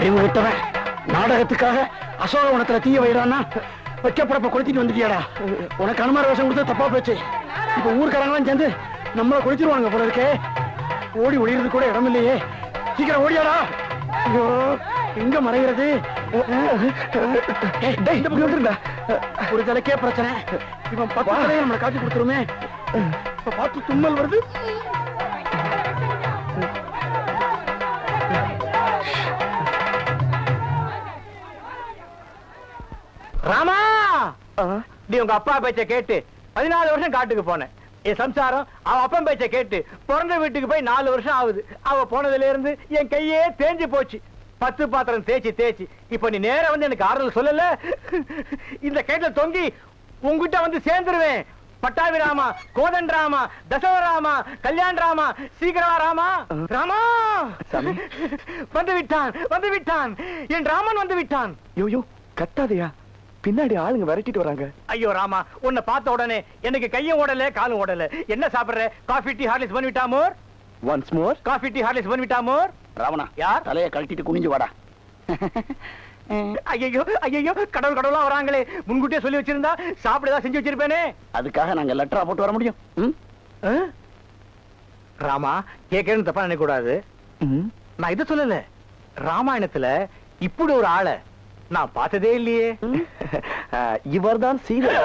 அறிவு விட்டவன் நாடகத்துக்காக அசோகவனத்துல தீய வைறான்னா வைக்கப்படப்ப கொளுத்திட்டு வந்துட்டியாடா. உனக்கு அனுமார வேஷம் கொடுத்து தப்பா போச்சு. இப்ப ஊர்க்காரங்களாம் சேர்ந்து நம்மள கொளுத்திடுவாங்க போல இருக்கே. ஓடி ஒளியறது கூட இடம் இல்லையே. சீக்கிரம் ஓடியாடா. ஐயோ எங்க மறைகிறது? ஒரு தலைக்கே பிரச்சனை. இவன் 10 தலையை நம்மளை காட்டி கொடுத்துருமே. இப்ப பார்த்து தும்மல் வருது. ராமா, நீ உங்க அப்பா பேச்ச கேட்டு 14 வருஷம் காட்டுக்கு போனேன். என் சம்சாரம் அவன் அப்பன் பேச்ச கேட்டு பிறந்த வீட்டுக்கு போய் 4 வருஷம் ஆகுது. அவ போனதுல இருந்து என் கையே தேஞ்சு போச்சு. 10 பாத்திரம் தேய்ச்சி இப்ப நீ நேர வந்து எனக்கு ஆறுதல் சொல்லல. இந்த கையில தொங்கி உங்ககிட்ட வந்து சேர்ந்துருவேன். பட்டாபி ராமா, கோதன் ராமா, தசவ ராமா, கல்யாண் ராமா, சீக்கிரமா ராமா. ராமா வந்து விட்டான் என் ராமன் வந்து விட்டான். யோ கத்தாதையா, பின்னாடி ஆளுங்க விரட்டிட்டு வராங்க. ஐயோ ராமா, உன்னை பார்த்த உடனே எனக்கு கையும் ஓடல காலும் ஓடல. என்ன சாப்பிடுற? காஃபி டீ ஹார்லிக்ஸ் பண்ணிவிட்டா மோர். Once more coffee tea Horlicks பண்ணிவிட்டா மோர். ராவணா, யார் தலையை கழட்டிட்டு குனிஞ்சு வாடா. ஐயோ கடவுளா வராங்களே. முன்கூட்டியே சொல்லி வச்சிருந்தா சாப்பிடதான் செஞ்சு வச்சிருப்பேனே. அதுக்காக நாங்க லெட்டரா போட்டு வர முடியும்? ராமா, கேட்கறேன்னு தப்பா நினைக்க கூடாது. நான் இதை சொல்லல. ராமாயணத்துல இப்படி ஒரு ஆளை நான் பார்த்ததே இல்லையே. இவர் தான் சீதர்.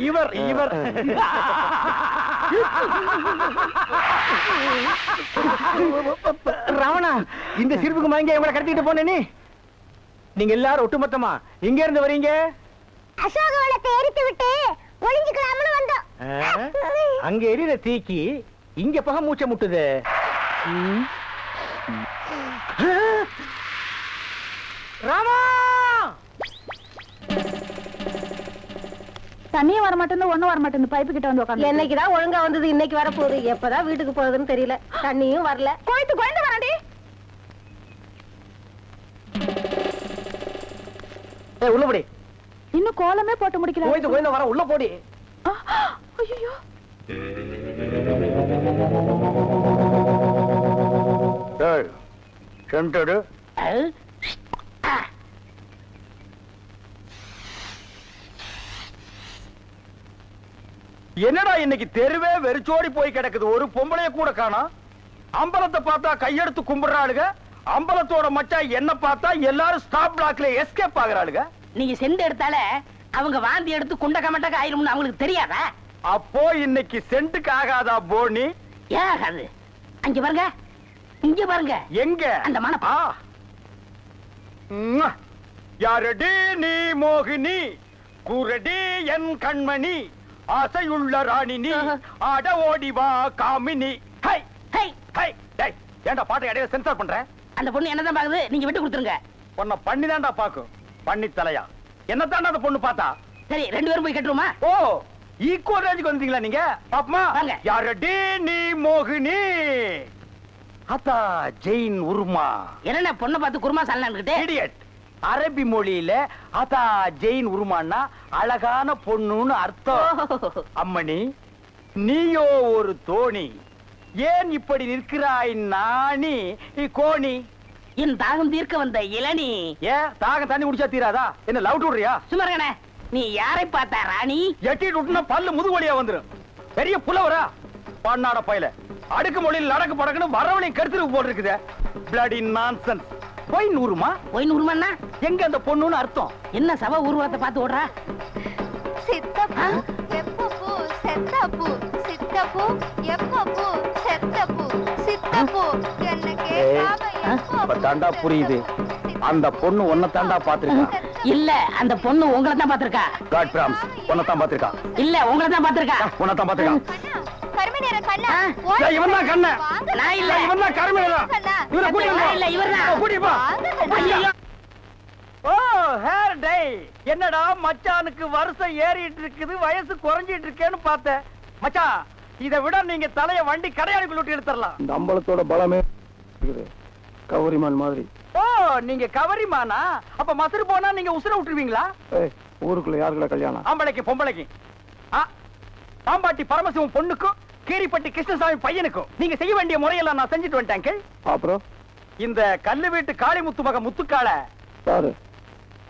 இவர் ராவணா, இந்த சிரிப்புக்கு மயங்க இவங்களை கடத்திட்டு போனே. நீங்க எல்லாரும் ஒட்டுமொத்தமா இங்க இருந்து வரீங்க? அசோகவனத்தை எரித்து விட்டு ஒளிஞ்சுக்கலாம்னு வந்தோம். அங்க எரியிற தீக்கி இங்க பக மூச்சை முட்டுது. ராமா, தண்ணியும் வர மாட்டேன்னு ஒண்ணும் வர மாட்டேன்னு பைப்பு கிட்ட வந்து உட்காந்து. என்னைக்குதான் ஒழுங்கா வந்தது, இன்னைக்கு வர போகுது. எப்பதான் வீட்டுக்கு போகுதுன்னு தெரியல. தண்ணியும் வரல. குழந்தை வராண்டி. உள்ள போடி. இன்னும் கோலமே போட்டு முடிக்கல. கோயில வர உள்ள போடி. ஐயோ, சென்டடு என்னடா இன்னைக்கு தெருவே வெறிச்சோடி போய் கிடக்குது. ஒரு பொம்பளைய கூட காணோம். அம்பலத்தை பார்த்தா கையெடுத்து கும்பிடுறாளுங்க. அம்பலத்தோட மச்சா என்ன பார்த்தா எல்லாரும் ஸ்டாப் பிளாக்ல எஸ்கேப் ஆகுறாளுங்க. நீங்க செண்டு எடுத்தால அவங்க வாந்தி எடுத்து குண்ட கமட்டக்க ஆயிரும்னு அவங்களுக்கு தெரியாதா? அப்போ இன்னைக்கு சென்ட்டுக்கு ஆகாதா போனி? ஏன் ஆகாது? அங்க பாருங்க, இங்க பாருங்க. எங்க அந்த மனப்பா. யாரடி நீ மோகினி, குரடி என் கண்மணி, ஆசையுள்ள ராணினி, ஆட ஓடி வா காமினி. High high high. டேய், ஏன்டா பாட்டை இடையில சென்சார் பண்ற? அந்த பொண்ணு என்னதான் பாக்குது, நீங்க விட்டு கொடுத்துருங்க. உன்னை பண்ணி தான்டா பாக்கும். பண்ணி தலையா என்னத்தாண்டா அந்த பொண்ணு பார்த்தா? சரி, 2 பேரும் போய் கட்டுருமா? ஓ, ஈக்குவல் ரேஞ்சுக்கு வந்தீங்களா நீங்க? பாப்பமா, வாங்க. யாரடி நீ மோகினி, அத்தா ஜெயின் உருமா. என்ன பொண்ணை பார்த்து குருமா சாலன்னுகிட்டே? இடியட். அரபி மொழியில அதா ஜெயின் உருமான்னா அழகான பொண்ணுன்னு அர்த்தம். அம்மணி, நீயோ ஒரு தோணி, ஏன் இப்படி நிற்கிறாய் நாணி கோணி? என் தாகம் தீர்க்க வந்த இளநீ. ஏன் தாகம் தண்ணி குடிச்சா தீராதா? என்ன லவ் விடுறியா? சுமரகனே, நீ யாரை பார்த்தா ராணி? எட்டிட்டு விட்டுனா பல்லு முதுகு வழியா வந்துரும். பெரிய புலவரா பண்ணாட பையல. அடுக்கு மொழியில் நடக்கு படக்குன்னு வரவழையும் கருத்துருக்கு போட்டு இருக்குது. Bloody nonsense. போய் நூறுமா? போய் நூறுமாண்ணா எங்க அந்த பொண்ணுன்னு அர்த்தம்? என்ன சவ ஊர்வலத்தை பார்த்து ஓடுறா? சித்தப்பூ எப்பப்பூ செத்தப்பூ, சித்தப்பூ எப்பப்பூ செத்தப்பூ, சித்தப்பூ என்ன கேட்காம எப்பப்பூ. தாண்டா புரியுது. அந்த பொண்ணு உன்னை தாண்டா பாத்துருக்கா. இல்ல, அந்த பொண்ணு உங்களை தான் பாத்திருக்கா. காட் பிராம்ஸ், உன்னை தான் பாத்துருக்கா. இல்ல, உங்களை தான் பாத்திருக்கா. உன்னை தான் பாத்துருக்கா. கருமை நிற கண்ணா. இவன் தான் கண்ண. நான் இல்ல. இவன் தான் கருமையா. இவரை கூட்டிட்டு நான் இல்ல, இவர்தான். கூட்டிட்டு போ. ஐயோ. ஓ, ஹேர் டை. என்னடா மச்சானுக்கு வருஷம் ஏறிட்டு இருக்குது, வயசு குறைஞ்சிட்டு இருக்கேன்னு பார்த்தேன். மச்சான், இதை விட நீங்க தலைய வண்டி கடையாளுக்குள்ள விட்டு எடுத்துடலாம். இந்த அம்பலத்தோட பலமே கௌரிமான் மாதிரி. ஓ, நீங்க கவரிமானா? அப்ப மசுறு போனா நீங்க உசுர விட்டுருவீங்களா? ஊருக்குள்ள யாருக்குள்ள கல்யாணம்? ஆம்பளைக்கு பொம்பளைக்கு. பாம்பாட்டி பரமசிவம் பொண்ணுக்கும் கீரிப்பட்டி கிருஷ்ணசாமி பையனுக்கும் நீங்க செய்ய வேண்டிய முறையெல்லாம் நான் செஞ்சுட்டு வந்துட்டேன். அப்புறம் இந்த கல்லு வீட்டு காளிமுத்து மக முத்துக்கால சாரு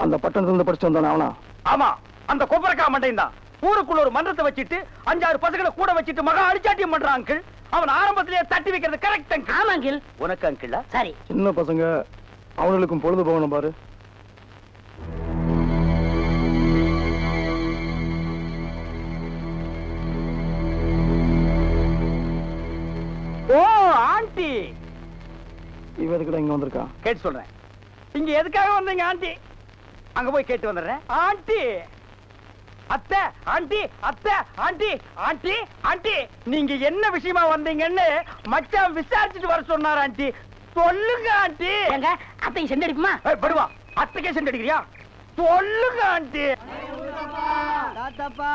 அந்த பட்டணத்துல இருந்து படிச்சு வந்தானே அவனா? ஆமா, அந்த கொப்பரக்கா மண்டையும் தான். ஊருக்குள்ள ஒரு மன்றத்தை வச்சிட்டு 5-6 பசங்களை கூட வச்சிட்டு மகா அடிச்சாட்டியம் பண்றான் அங்கிள். அவன் ஆரம்பத்திலேயே தட்டி வைக்கிறது கரெக்ட் அங்கிள். ஆமா அங்கிள். உனக்கு அங்கிள் சரி. சின்ன பசங்க அவங்களுக்கும் பொழுது போகணும் பாரு. ஓ ஆண்டி, இவ எதுக்குடா இங்க வந்திருக்கா? கேட்டு சொல்றேன். இங்க எதுக்காக வந்தீங்க ஆண்டி? அங்க போய் கேட்டு வந்துடுறேன். ஆண்டி, அத்தை, ஆண்டி, அத்தை, ஆண்டி, ஆண்டி, ஆண்டி, நீங்க என்ன விஷயமா வந்தீங்கன்னு மச்சான் விசாரிச்சுட்டு வர சொன்னார் ஆண்டி. சொல்லுங்க ஆண்டி. எங்க அத்தையும் செண்டு அடிப்புமா? படுவா, அத்தைக்கே சென்று அடிக்கிறியா? சொல்லுங்க ஆண்டி. தாத்தப்பா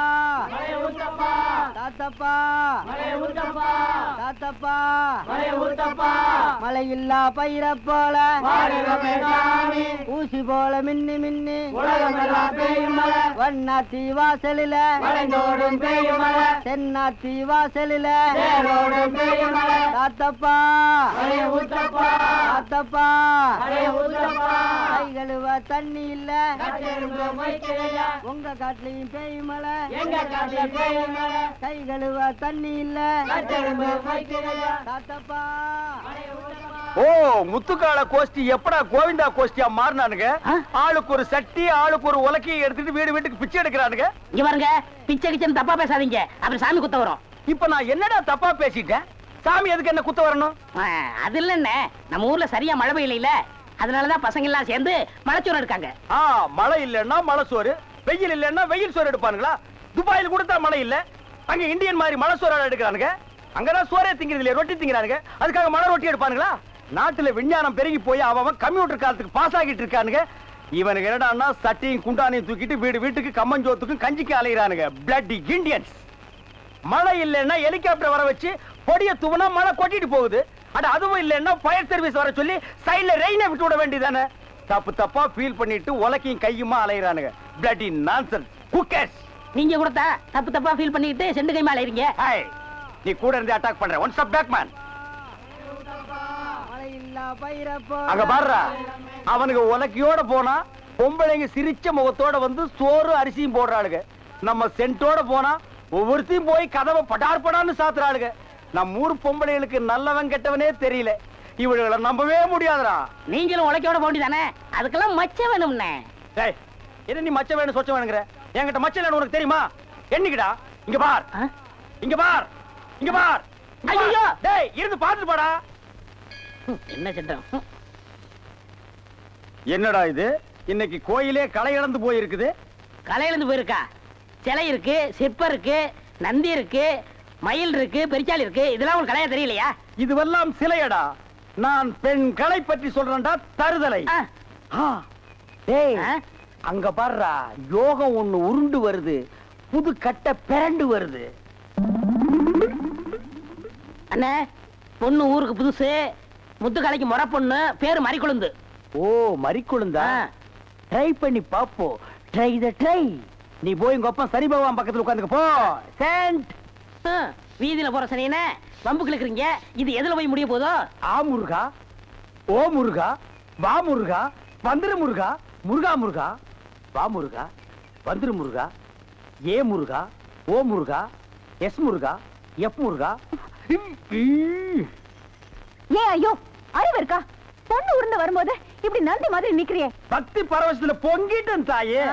தாத்தப்பா தாத்தப்பா மழை இல்லா பயிர போல ஊசி போல மின்னி மின்னி வண்ணாத்தி வாசலில தென்னாத்தி வாசலில தாத்தப்பா தாத்தப்பா கை கழுவ தண்ணி இல்ல உங்க காட்டுலயும் பேய் மலை கை கழுவ தண்ணி இல்ல தாத்தப்பா. ஓ முத்துக்கால கோஷ்டி எப்படா கோவிந்தா கோஷ்டியா மாறினானுங்க? ஆளுக்கு ஒரு சட்டி, ஆளுக்கு ஒரு உலக்கையை எடுத்துட்டு வீடு வீட்டுக்கு பிச்சை எடுக்கிறானுங்க. இங்க பாருங்க, பிச்சை கிச்சன் தப்பா பேசாதீங்க, அப்புறம் சாமி குத்த வரும். இப்ப நான் என்னடா தப்பா பேசிட்டேன்? சாமி எதுக்கு என்ன குத்த வரணும்? அது இல்லன்னு, நம்ம ஊர்ல சரியா மழை பெய்யல, அதனாலதான் பசங்க எல்லாம் சேர்ந்து மலைச்சோறு எடுக்காங்க. மழை இல்லன்னா மழை சோறு, வெயில் இல்லன்னா வெயில் சோறு எடுப்பானுங்களா? துபாயில் கொடுத்தா மழை இல்ல, அங்க இந்தியன் மாதிரி மழை சோறு எடுக்கிறானுங்க. அங்கதான் சோறே திங்கிறது இல்ல, ரொட்டி திங்கிறானுங்க. அதுக்காக மழை ரொட்டி எடுப்பானுங்களா? நாட்டுல விஞ்ஞானம் பெருகி போய் அவன் கம்ப்யூட்டர் காலத்துக்கு பாஸ் ஆகிட்டு இருக்கானுங்க. இவனுக்கு என்னடான்னா சட்டியும் குண்டானையும் தூக்கிட்டு வீடு வீட்டுக்கு கம்மஞ்சோத்துக்கும் கஞ்சிக்கு அலைகிறானுங்க. Blood Indians. மழை இல்லைன்னா ஹெலிகாப்டர் வர வச்சு பொடிய தூவனா மழை கொட்டிட்டு போகுது. அட அதுவும் இல்லைன்னா ஃபயர் சர்வீஸ் வர சொல்லி சைடுல ரெயினை விட்டு விட வேண்டியதானே? தப்பு தப்பா ஃபீல் பண்ணிட்டு உலக்கையும் கையுமா அலைகிறானுங்க. Bloody nonsense. Who cares? நீங்க கொடுத்தா தப்பு தப்பா ஃபீல் பண்ணிட்டு செண்டு கைமா அலைறீங்க. நீ கூட இருந்து அட்டாக் பண்ற. One step back man. அங்க பாருடா, அவனுக்கு உலக்கையோட போனா பொம்பளைங்க சிரிச்ச முகத்தோட வந்து சோறு அரிசியும் போடுறாளுங்க. நம்ம சென்ட்டோட போனா ஒவ்வொருத்தையும் போய் கதவை படார் படான்னு சாத்துறாளுங்க. நம்ம ஊர் பொம்பளைகளுக்கு நல்லவன் கெட்டவனே தெரியல. இவர்களை நம்பவே முடியாதுடா. நீங்களும் உலக்கையோட போண்டிதானே, அதுக்கெல்லாம் மச்ச வேணும்னே. டேய், என்ன நீ மச்ச வேணும் சொச்ச வேணுங்கிற? என்கிட்ட மச்ச இல்லன்னு உனக்கு தெரியுமா? என்னைக்குடா? இங்க பார், இங்க பார், இங்க பார். ஐயோ, டேய் இருந்து பாத்துட்டு போடா. என்ன சட்டம்? என்னடா இது? இன்னைக்கு கோயிலே களை இழந்து போயிருக்குது. களை இழந்து போயிருக்கா? சிலை இருக்கு, சிற்பம் இருக்கு, நந்தி இருக்கு, மயில் இருக்கு, பெரிச்சாலி இருக்கு. இதெல்லாம் உங்களுக்கு கலையா தெரியலையா? இதுவெல்லாம் சிலையடா. நான் பெண் கலை பற்றி சொல்றேன்டா. தருதலை. டேய், அங்க பாருடா, யோகம் ஒண்ணு உருண்டு வருது. புது கட்ட பிறண்டு வருது. அண்ணே, பொண்ணு ஊருக்கு புதுசு, முத்துக்கலைக்கு முறை பொண்ணு, பேரு மறிக்குழுந்து. ஓ மறிக்குழுந்தா? ட்ரை பண்ணி பாப்போம். ட்ரை த ட்ரை. நீ போய் உங்க அப்பா சரி பகவான் பக்கத்துல உட்கார்ந்துக்க போ. சென்ட். வீதியில போற சனியனே வம்பு கிழக்குறீங்க. இது எதுல போய் முடிய போதோ? ஆ முருகா, ஓ முருகா, வா முருகா, வந்துரு முருகா, முருகா முருகா, வா முருகா, வந்துரு முருகா, ஏ முருகா, ஓ முருகா, எஸ் முருகா, எஃப் முருகா. ஏன் ஐயோ, அறிவு இருக்கா? பொண்ணு உருண்டு வரும்போது இப்படி நந்தி மாதிரி நிக்கிறியே. பக்தி பரவசத்துல பொங்கிட்டேன் தாயே.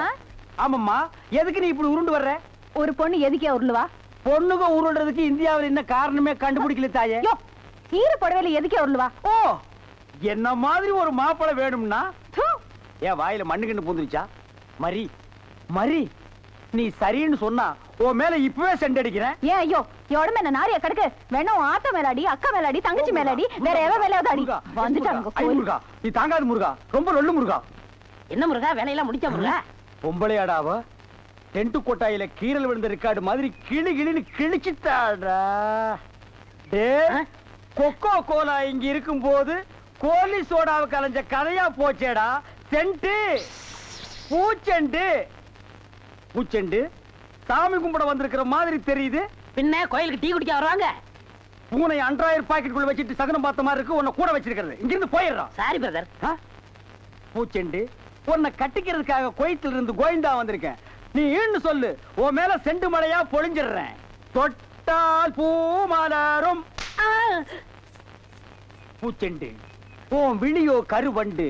ஆமாம்மா, எதுக்கு நீ இப்படி உருண்டு வர்ற? ஒரு பொண்ணு எதுக்கே உருளுவா? பொண்ணுங்க உருள்றதுக்கு இந்தியாவில் என்ன காரணமே கண்டுபிடிக்கல தாயே. ஈர புடவையில எதுக்கே உருளுவா? ஓ, என்ன மாதிரி ஒரு மாப்பிளை வேணும்னா ஏன் வாயில மண்ணுகிண்டு பூந்துருச்சா? மரி மரி, நீ சரின்னு சொன்னா உன் மேல இப்பவே செண்டடிக்கிறேன். ஏன் ஐயோ, எவ்வளவு என்ன நாரிய கடுக்கு வேணும்? ஆத்த மேலாடி, அக்கா மேலாடி, தங்கச்சி மேலாடி, வேற எவ மேலாவது அடி வந்துட்டாங்க. முருகா, நீ தாங்காது முருகா, ரொம்ப லொல்லு முருகா. என்ன முருகா, வேலையெல்லாம் முடிச்ச முருகா? பொம்பளையாடாவ டென்ட் கொட்டாயில கீரல் விழுந்த ரெக்கார்டு மாதிரி கிளி கிளின்னு கிழிச்சுட்டாடா. கொக்கோ கோலா இங்க இருக்கும் போது கோலி சோடாவை கலைஞ்ச கதையா போச்சேடா. சென்ட் பூச்செண்டு பூச்செண்டு சாமி கும்பிட வந்திருக்கிற மாதிரி தெரியுது. பின்ன கோயிலுக்கு டீ குடிக்க வருவாங்க. பூனை அன்றாயிரம் பாக்கெட்டுக்குள்ள வச்சிட்டு சகனம் பார்த்த மாதிரி இருக்கு. உன்னை கூட வச்சிருக்கிறது. இங்கிருந்து போயிடுறான். Sorry brother. பூச்செண்டு, உன்னை கட்டிக்கிறதுக்காக கோயத்துல இருந்து கோயந்தா வந்திருக்கேன். நீ ஈன்னு சொல்லு, உன் மேல செண்டு மழையா பொழிஞ்சிடுறேன். தொட்டால் பூ மலரும். பூச்செண்டு, உன் விழியோ கருவண்டு,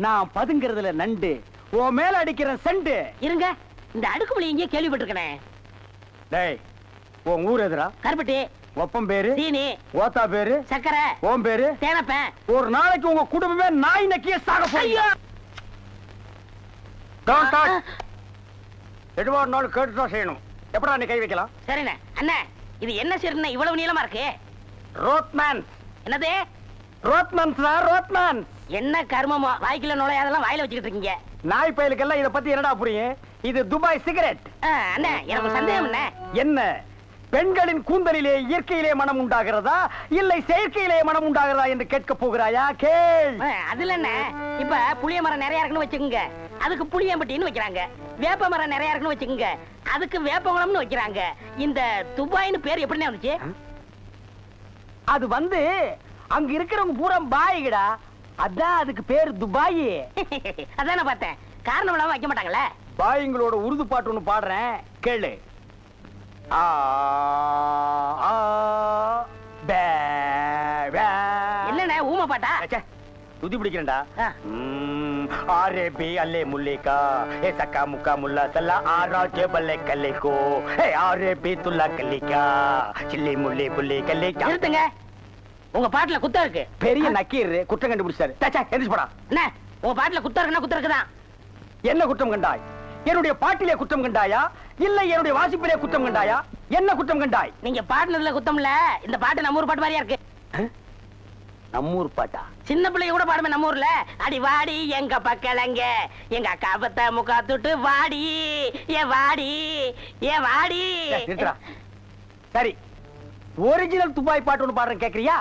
நான் பதுங்கிறதுல நண்டு. உன் மேல அடிக்கிற செண்டு. இருங்க, இந்த அடுக்குமொழி எங்கேயே கேள்விப்பட்டிருக்கேன். டேய், உன் ஊர் எதுரா? கருப்பட்டி. ஒப்பம் பேரு? சீனி. ஓத்தா பேரு? சக்கரை. ஓம் பேரு? தேனப்பேன். ஒரு நாளைக்கு உங்க குடும்பமே நாய் நக்கிய சாக போறீங்க. எதுவாக நாள் கேட்டுதான் செய்யணும். எப்படா நீ கை வைக்கலாம்? சரிண்ணே. அண்ணா, இது என்ன சரிண்ணே இவ்வளவு நீளமா இருக்கு? ரோத்மேன். என்னது? Rothman sir, Rothman. என்ன கர்மமோ, வாய்க்குள்ள நுழையாதெல்லாம் வாயில வச்சுக்கிட்டு இருக்கீங்க. நாய் பயலுக்கெல்லாம் இத பத்தி என்னடா புரியும்? இது துபாய் சிகரெட். அண்ணா, எனக்கு சந்தேகம் என்ன? பெண்களின் கூந்தலிலே இயற்கையிலே மனம் உண்டாகிறதா இல்லை செயற்கையிலே மனம் உண்டாகிறதா என்று கேட்க போகிறாயா? கேள். அதுல என்ன, இப்ப புளிய மரம் நிறைய இருக்குன்னு வச்சுக்கோங்க, அதுக்கு புளியம்பட்டின்னு வைக்கிறாங்க. வேப்ப மரம் நிறைய இருக்குன்னு வச்சுக்கோங்க, அதுக்கு வேப்பங்குளம்னு வைக்கிறாங்க. இந்த துபாய்னு பேர் எப்படி வந்துச்சு? அது வந்து அங்க இருக்கிறவங்க பூரா பாய்கடா, அதான் அதுக்கு பேர் துபாய். அதான் நான் பார்த்தேன். காரணம் இல்லாம வைக்க மாட்டாங்களே. பாய்ங்களோட உருது பாட்டு ஒண்ணு பாடுறேன், கேளு. என்னண்ணே ஊமை பாட்டா? துதி பிடிக்கிறேன்டா. ஆரே பி அல்லே முல்லிகா ஏ சக்கா முக்கா முல்லா சல்லா ஆரா கேபல்லே கல்லிகோ ஏ ஆரே பி துல்லா கல்லிகா சில்லி முல்லி புல்லி கல்லிகா. நிறுத்துங்க, உங்க பாட்டுல குத்தம் இருக்கு. பெரிய நக்கீர் குற்றம் கண்டுபிடிச்சாரு. எந்திரிச்சு போடா. என்ன உங்க பாட்டுல குத்தம் இருக்குன்னா குத்தம் இருக்குதான். என்ன குற்றம் கண்டாய்? என்னுடைய பாட்டிலே குற்றம் கண்டாயா இல்ல என்னுடைய வாசிப்பிலே குற்றம் கண்டாயா? என்ன குற்றம் கண்டாய்? நீங்க பாட்டுனதுல குத்தம் இல்ல. இந்த பாட்டு நம்ம ஊர் பாட்டு மாதிரியா இருக்கு. நம்மூர் பாட்டா? சின்ன பிள்ளைங்க கூட பாடுமே நம்ம ஊர்ல. அடி வாடி எங்க பக்கலங்க, எங்க அக்கா பத்த முக்கா துட்டு வாடி ஏ வாடி ஏ வாடி. சரி, ஒரிஜினல் துபாய் பாட்டு ஒண்ணு பாடுறேன், கேக்குறியா?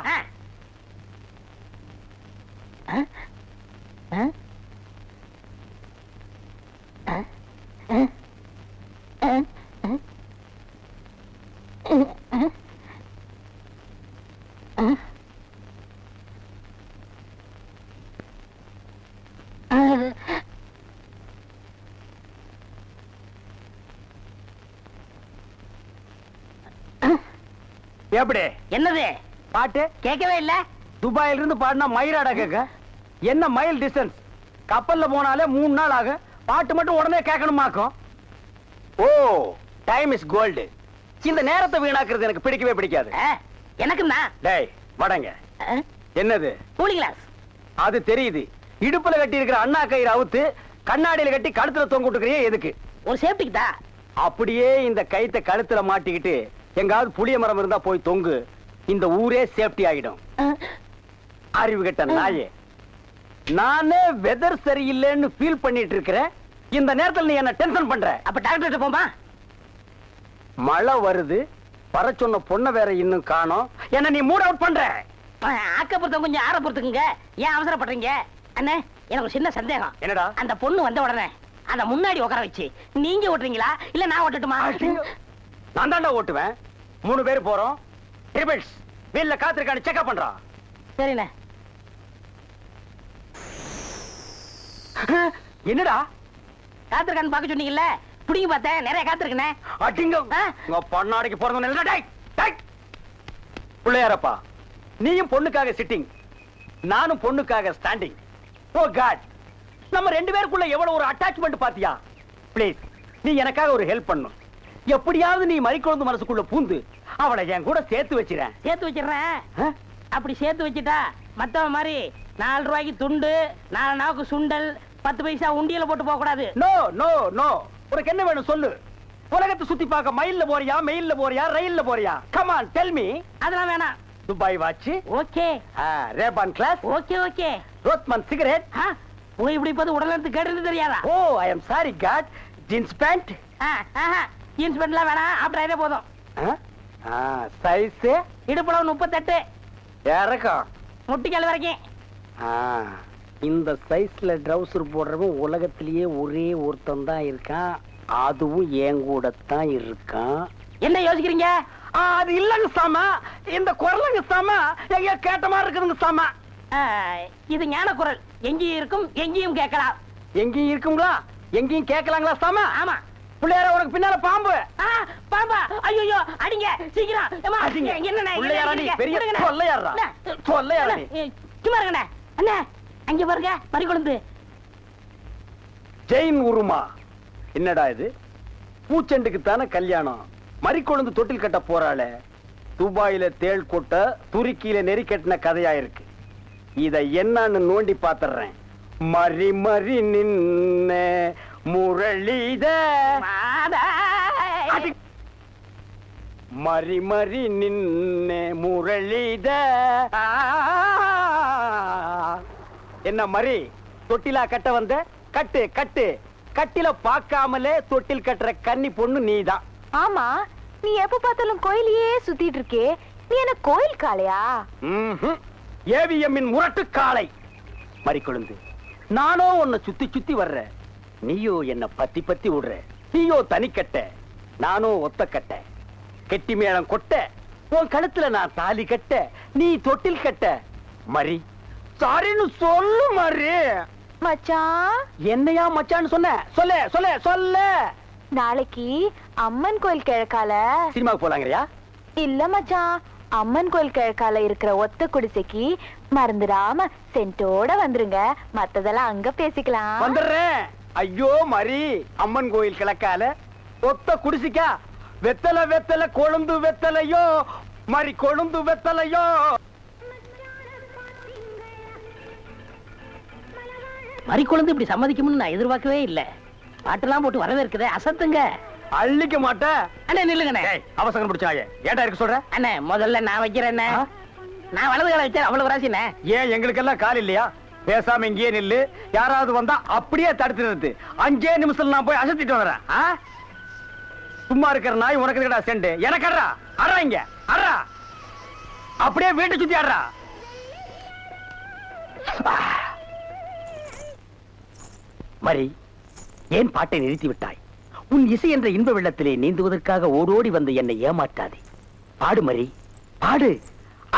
எப்படி? என்னது பாட்டு கேட்கவே இல்ல. துபாயில இருந்து பாடினா மயிராடா கேட்க. என்ன மைல் டிஸ்டன்ஸ்? கப்பல்ல போனாலே 3 நாள் ஆகும். பாட்டு மட்டும் உடனே கேட்கணுமாக்கும். ஓ, டைம் இஸ் கோல்டு. இந்த நேரத்தை வீணாக்குறது எனக்கு பிடிக்கவே பிடிக்காது. எனக்குன்னா டேய் வடங்க. என்னது? Cooling glass. அது தெரியுது. இடுப்புல கட்டி இருக்கிற அண்ணா கயிறு அவுத்து கண்ணாடியில கட்டி கழுத்துல தொங்க விட்டுக்கிறியே எதுக்கு? ஒரு சேஃப்டிக்கு தான். அப்படியே இந்த கயித்தை கழுத்துல மாட்டிக்கிட்டு எங்காவது புளிய மரம் இருந்தா போய் தொங்கு. இந்த ஊரே சேஃப்டி ஆகிடும். அறிவு கெட்ட நாயே, நானே வெதர் சரியில்லைன்னு ஃபீல் பண்ணிட்டு இருக்கிறேன். இந்த நேரத்தில் நீ என்ன டென்ஷன் பண்ற? அப்ப டாக்டர் போமா. மழை வருது, வர சொன்ன பொண்ணை வேற இன்னும் காணோம். என்ன நீ மூட் அவுட் பண்ற? ஆக்க பொறுத்த கொஞ்சம் ஆற பொறுத்துக்குங்க. ஏன் அவசரப்படுறீங்க? அண்ணே, எனக்கு ஒரு சின்ன சந்தேகம். என்னடா? அந்த பொண்ணு வந்த உடனே அந்த முன்னாடி உட்கார வச்சு நீங்க ஓட்டுறீங்களா இல்ல நான் ஓட்டட்டுமா? நான் தாண்டா ஓட்டுவேன். 3 பேர் போறோம். ட்ரிபிள்ஸ் வீல்ல காத்திருக்கான்னு செக்அப் பண்றான். சரிண்ணே. என்னடா காத்திருக்கான்னு பாக்க சொன்னீங்கல்ல, புடிங்க பார்த்தேன், நிறைய காத்திருக்கனே. அடிங்க உங்க பொண்ணாடிக்கு போறதுன்னு பிள்ளையாரப்பா, நீயும் பொண்ணுக்காக சிட்டிங், நானும் பொண்ணுக்காக ஸ்டாண்டிங். ஓ காட், நம்ம 2 பேருக்குள்ள எவ்வளவு ஒரு அட்டாச்மெண்ட் பாத்தியா? ப்ளீஸ், நீ எனக்காக ஒரு ஹெல்ப் பண்ணும். எப்படியாவது நீ மறிக்குழந்து மனசுக்குள்ள பூந்து அவளை என் கூட சேர்த்து வச்சிரேன். சேர்த்து வச்சிடுறேன். அப்படி சேர்த்து வச்சுட்டா மத்தவ மாதிரி 4 ரூபாய்க்கு துண்டு, 4 நாவுக்கு சுண்டல், 10 பைசா உண்டியல போட்டு போக கூடாது. நோ நோ நோ, உனக்கு என்ன வேணும் சொல்லு. உலகத்தை சுத்தி பார்க்க மயில்ல போறியா, மெயில்ல போறியா, ரயில்ல போறியா? Come on tell me. அதெல்லாம் வேணாம். Dubai watch okay, Ray-Ban glass okay okay. Rothman cigarette. போய் இப்படி பார்த்து உடனே கேட்டது தெரியாதா? Oh I am sorry God. Jeans pant. Jeans பேண்ட்லாம் வேணாம், அப்படியே போதும். சைஸ் இடுப்புளவு 38, இறக்கம் முட்டிக்கால் வரைக்கும். இந்த சைஸ்ல ட்ரவுசர் போடுறவன் உலகத்திலேயே ஒரே ஒருத்தன் தான் இருக்கான். அதுவும் என் கூட தான் இருக்கான். என்ன யோசிக்கிறீங்க? அது இல்லங்க சாம, இந்த குரலுங்க சாம எங்க கேட்ட மாதிரி இருக்குதுங்க சாம. இது ஞான குரல், எங்கேயும் இருக்கும் எங்கேயும் கேட்கலாம். எங்கேயும் இருக்குங்களா, எங்கேயும் கேட்கலாங்களா சாம? ஆமா. பிள்ளையார உனக்கு பின்னால பாம்பு. பாம்பா, ஐயோ அடிங்க சீக்கிரம். ஏம்மா, என்னண்ணே, பிள்ளையாரா நீ? பெரிய விடுங்கண்ணே. கொள்ளையாரா? கொள்ளையாரா நீ? சும்மா இருங்கண்ணே. அண்ணே, அங்க பாருங்க மறிக்குழுந்து. ஜெயின் உருமா. என்னடா இது? பூச்செண்டுக்கு தானே கல்யாணம், மறிக்கொழுந்து தொட்டில் கட்ட போறாளே. துபாயில தேள் கொட்ட, துருக்கியில நெறி கட்டின கதையா இருக்கு. இத என்னன்னு நோண்டி பாத்துறேன். மறி மறி நின்ன முரளித, மறி மறி நின்ன முரளித. என்ன மறி, தொட்டிலா கட்ட வந்த? கட்டு கட்டு. கட்டில பாக்காமலே தொட்டில் கட்டுற கன்னி பொண்ணு நீதான். ஆமா, நீ எப்ப பார்த்தாலும் கோயிலையே சுத்திட்டு இருக்கே, நீ என்ன கோயில் காளையா? ஏவிஎம்மின் முரட்டு காளை. மறிக்கொழுந்து, நானோ உன்னை சுத்தி சுத்தி வர்ற, நீயோ என்ன பத்தி பத்தி விடுற. நீயோ தனிக்கட்ட, நானோ ஒத்த கட்ட. கெட்டி மேளம் கொட்ட, உன் கழுத்துல நான் தாலி கட்ட, நீ தொட்டில் கட்ட. மறி, சாரின்னு சொல்லு மறி. மச்சான், என்னையா மச்சான்னு சொன்ன? சொல்ல சொல்ல சொல்ல. நாளைக்கு அம்மன் கோயில் கிழக்கால சினிமாவுக்கு போலாங்கறியா? இல்ல மச்சான், அம்மன் கோயில் கிழக்கால இருக்கிற ஒத்த குடிசைக்கு மறந்துடாம சென்ட்டோட வந்துருங்க. மத்ததெல்லாம் அங்க பேசிக்கலாம். வந்துடுறேன். ஐயோ மறி, அம்மன் கோயில் கிழக்கால ஒத்த குடிசிக்கா? வெத்தலை வெத்தலை கொழுந்து வெத்தலையோ, மறி கொழுந்து வெத்தலையோ. மறிக்குழுந்து இப்படி சம்மதிக்கும்னு நான் எதிர்பார்க்கவே இல்ல. பாட்டெல்லாம் போட்டு வரவேற்குதே, அசத்துங்க. அள்ளிக்க மாட்டேன். அண்ணே நில்லுங்கண்ணே. அவசரம் பிடிச்சாயே, ஏட்டா இருக்க சொல்ற? அண்ணே, முதல்ல நான் வைக்கிறேன். நான் வலது கால வச்சேன், அவ்வளவு ராசிண்ணே. ஏன் எங்களுக்கெல்லாம் கால் இல்லையா? பேசாம இங்கேயே நில்லு. யாராவது வந்தா அப்படியே தடுத்து நிறுத்து. 5 நிமிஷம் நான் போய் அசத்திட்டு வரேன். சும்மா இருக்கிற நாய் உனக்கு இருக்கடா செண்டு. எனக்கு அட்றா அட்றா, இங்க அட்றா. அப்படியே வீட்டை சுத்தி ஆடுறா. மரி, ஏன் பாட்டை நிறுத்தி விட்டாய்? உன் இசை என்ற இன்ப வெள்ளத்திலே நீந்துவதற்காக ஓடோடி வந்து என்னை ஏமாற்றாதே. பாடு மரி, பாடு.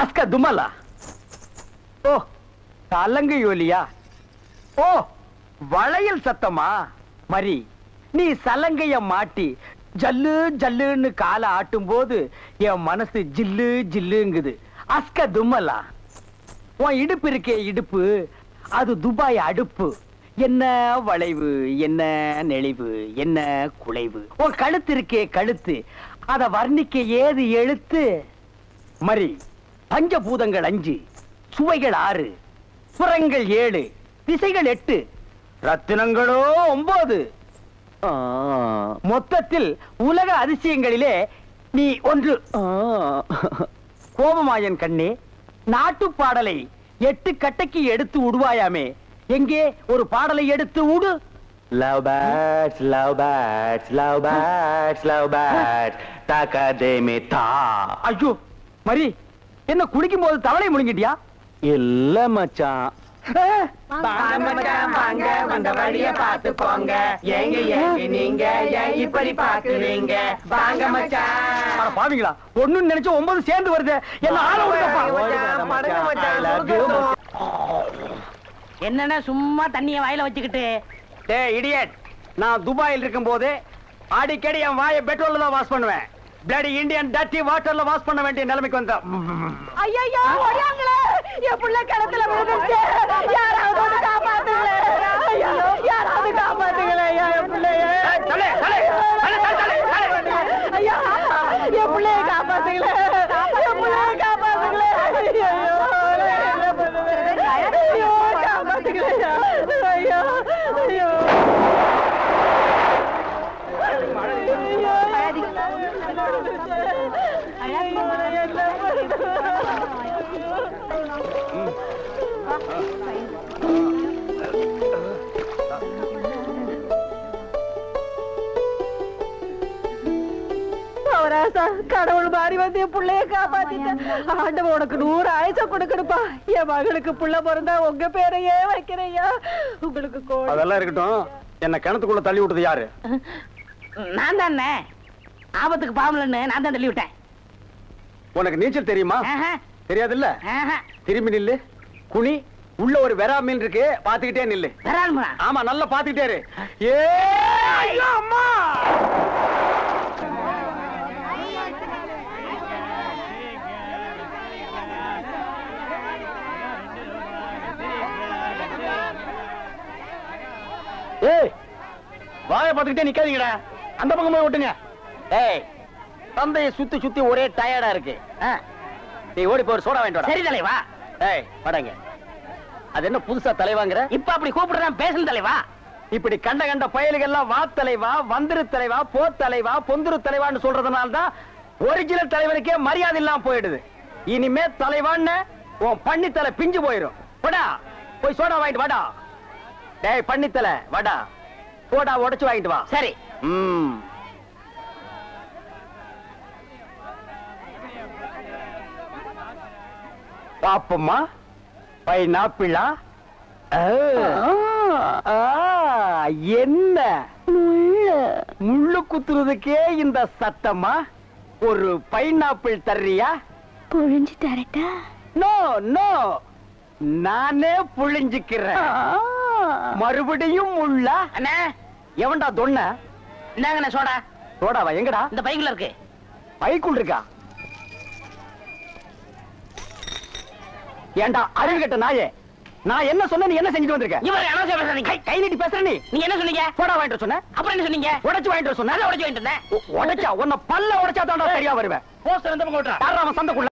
அஸ்கா துமலா. ஓ, தலங்கு யோலியா. ஓ, வளையல் சத்தமா? மரி, நீ சலங்கைய மாட்டி ஜல்லு ஜல்லுன்னு கால ஆட்டும் போது என் மனசு ஜில்லு ஜில்லுங்குது. அஸ்கா துமலா. உன் இடுப்பு இருக்கே இடுப்பு, அது துபாய் அடுப்பு. என்ன வளைவு, என்ன நெளிவு, என்ன குலைவு. உன் கழுத்து இருக்கே கழுத்து, அத வர்ணிக்க ஏது எழுத்து? மரி, பஞ்சபூதங்கள் 5, சுவைகள் 6, புறங்கள் 7, திசைகள் 8, ரத்தினங்களோ 9. மொத்தத்தில் உலக அதிசயங்களிலே நீ ஒன்று. கோபமாயன் கண்ணே, நாட்டு பாடலை 8 கட்டைக்கு எடுத்து விடுவாயாமே, எங்கே ஒரு பாடலை எடுத்து விடு. Love birds, love birds, love birds, love birds, takademita. ஐயோ மரி, என்ன குளிக்கும் போது தவளை முழுங்கிட்டியா? இல்ல மச்சான். வந்த வழிய பாத்து போங்க. எங்க எங்க நீங்க இப்படி பாக்குறீங்க? வாங்க மச்சான். பாவீங்களா, ஒண்ணு நினைச்சு 9 சேர்ந்து வருது. என்ன ஆள விடுங்கப்பா. என்னன்னா சும்மா தண்ணிய வாயில வச்சுக்கிட்டு? டேய் இடியட், நான் துபாயில் இருக்கும் போது அடிக்கடி என் வாயை பெட்ரோல்ல தான் வாஷ் பண்ணுவேன். பிளடி இந்தியன் டர்ட்டி வாட்டர்ல வாஷ் பண்ண வேண்டிய நிலைமைக்கு வந்தேன். ஐயோ, ஓடியாங்களே, என் புள்ள கிணத்துல விழுந்துச்சு. யாராவது வந்து காப்பாத்துங்களே. ஐயோ, யாராவது காப்பாத்துங்களே என் பிள்ளைய. ஐயா, என் பிள்ளைய காப்பாத்துங்களே, என் பிள்ளைய காப்பாத்துங்களே. ஐயோ, என்ன பண்ணுவேன்? ஐயோ, காப்பாத்துங்களே. ஐயோ, ஐயோ. கடவுள் மாறி வந்து என் பிள்ளைய காப்பாத்திட்டேன். ஆண்டவன் உனக்கு 100 ஆயுச கொடுக்கணுப்பா. என் மகளுக்கு புள்ள பிறந்தா உங்க பேரையே வைக்கிறையா. உங்களுக்கு அதெல்லாம் இருக்கட்டும். என்ன கிணத்துக்குள்ள தள்ளி விட்டது யாரு? நான் தானே. ஆபத்துக்கு பாவலன்னு நான் தான் தள்ளி விட்டேன். உனக்கு நீச்சல் தெரியுமா? ஆஹா, தெரியாதுல்ல? ஆஹா. திரும்பி நில்லு. குனி. உள்ள ஒரு வெறா மீன் இருக்கு, பாத்துக்கிட்டே நில்லு. வரானுமா? ஆமா, நல்லா பாத்துக்கிட்டே இரு. ஏ ஐயோ அம்மா! ஏய், வாயை பாத்துக்கிட்டே நிக்காதீங்கடா. அந்த பக்கம் போய் விட்டுங்க. ஏய், தந்தையை சுத்தி சுத்தி ஒரே டயர்டா இருக்கு. நீ ஓடி போய் ஒரு சோடா வாங்கிட்டு வா. சரி தலைவா. ஏய், படங்க. அது என்ன புதுசா தலைவாங்கிற? இப்ப அப்படி கூப்பிடுறான் பேசணும் தலைவா. இப்படி கண்ட கண்ட பயலுகள் எல்லாம் வா தலைவா, வந்திரு தலைவா, போ தலைவா, பொந்துரு தலைவான்னு சொல்றதுனால தான் ஒரிஜினல் தலைவருக்கே மரியாதை இல்லாம போயிடுது. இனிமே தலைவான்னு உன் பண்ணித்தலை பிஞ்சு போயிரும். போடா, போய் சோடா வாங்கிட்டு வாடா. டேய் பண்ணித்தலை, வாடா, சோடா உடைச்சு வாங்கிட்டு வா. சரி. பாப்பம்மா, பைனாப்பிளா? என்ன முள்ளு குத்துறதுக்கே இந்த சத்தமா? ஒரு பைனாப்பிள் தர்றியா? புழிஞ்சு தரட்டா? நோ நோ, நானே புழிஞ்சுக்கிறேன். மறுபடியும் முள்ளா? அண்ணா, எவன்டா தொன்ன? இந்தாங்கண்ணே சோடா. சோடாவா? எங்கடா? இந்த பைக்குள்ள இருக்கு. பைக்குள் இருக்கா? ஏண்டா அறிவு கெட்ட நாயே, நான் என்ன சொன்ன, நீ என்ன செஞ்சுட்டு வந்திருக்க? இவர் அனாவசியம் பேசுறீங்க. கை நீட்டி பேசுற நீ. நீங்க என்ன சொன்னீங்க? சோடா வாங்கிட்டு சொன்ன, அப்புறம் என்ன சொன்னீங்க? உடைச்சு வாங்கிட்டு சொன்ன. உடைச்சு வாங்கிட்டு இருந்தேன். உடைச்சா உன்னை பல்ல உடைச்சா தான் சரியா வருவேன். போஸ்டர் இந்த பக்கம் விட்டுறா. யாரா அவன் சந்தைக்குள்ள?